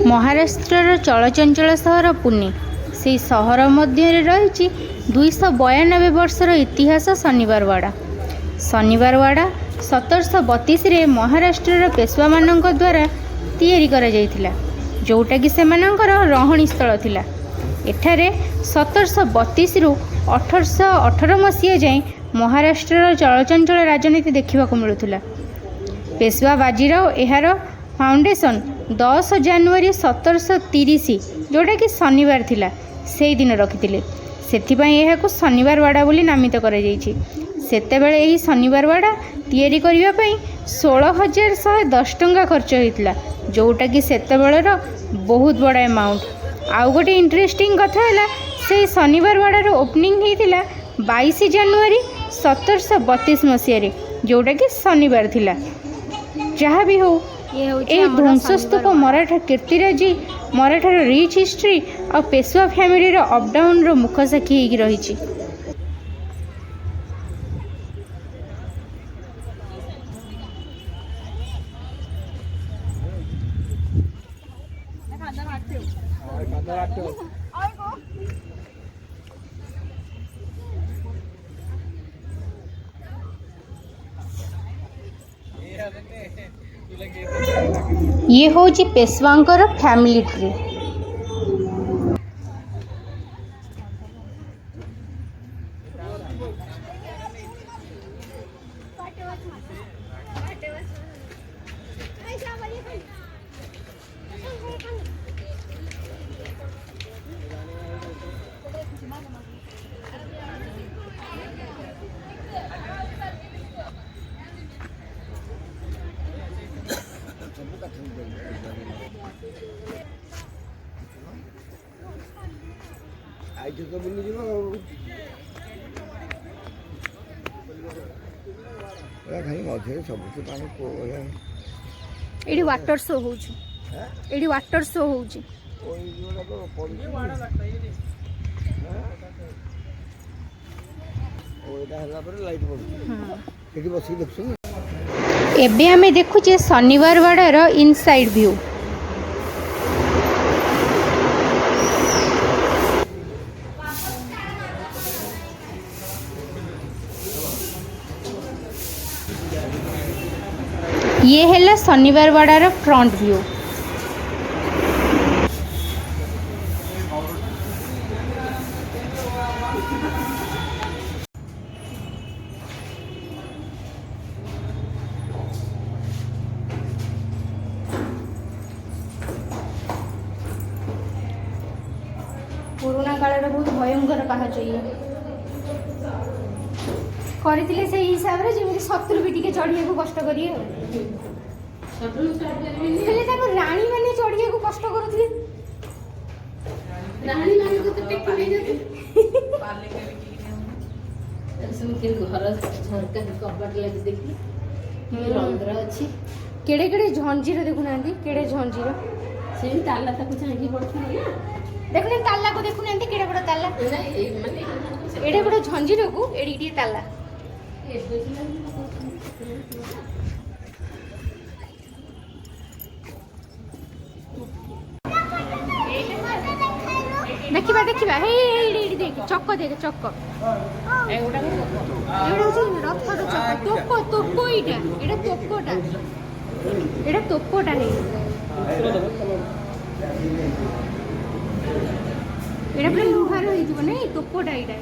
महाराष्ट्र चलचंचल सहर पुणे से सहर मध्य रही 292 वर्षर इतिहास शनिवारवाड़ा। शनिवारवाड़ा 1732 महाराष्ट्र पेशवा मान द्वारा तैयारी करा जाइथिला, जोटा कि सेमानंकर रहणी स्थल थिला। एठारे 1732 रु 1818 मसीहा जाए महाराष्ट्र चलचंचल राजनीति देखा मिलूला। पेशवा बाजीराव एहार फाउंडेशन 10 जनवरी 1730 जोटा कि शनिवार थिला से दिन रखिथिले, सेथिपई एहाकु शनिवारवाड़ा बोली नामित करा जायछि। सेतेबेले एही शनिवारवाड़ा तैयारी करिवा पई 16,110 टंका खर्च होइतिला, जोटा कि सेतेबेलेर बहुत बड़ा अमाउंट। आउ गोटे इंटरेस्टिंग कथा है, से शनिवारवाड़ार ओपनिंग होइतिला 22 जनवरी 1732 मसीह, जोटा कि शनिवार थिला। जहाँ भी हो ये ध्वंसस्तूप मराठा कीर्तिराजी, मराठार रिच हिस्ट्री और पेशवा फैमिली अपडाउन रो मुख साक्षी होगी रही। ये होची पेशवांकर फैमिली ट्री। एडी वाटर शो होउची, एडी वाटर शो होउची। एबे हमें देखुचे शनिवारवाड़ार इनसाइड व्यू। ये है शनिवारवाड़ार फ्रंट व्यू। पुराना काल बहुत भयंकर पाहाच करते से हिसाब से जमी शत्रु भी टे चढ़िया को कष्ट करें। राणी मैंने चढ़िया को कष्ट करुले, घर झरका कबाट लगी देखी रंध्र अच्छी केड़े केड़े झंझीर देखुना केड़े झंझीर से ताला ताको चांगी पड़थि ना देखने ताला को देखुना केड़े बड़ ताला एडे बड़ झंझीर को एडी ताला देखिबा देखिबा हे एडी देख चक्क देख चक्क एगोटा रथर चक्क तोप तोप एटा तोपटा एटा तोपटा हे एटा पूरा लुहार होइथिबो नै तोपटा एटा।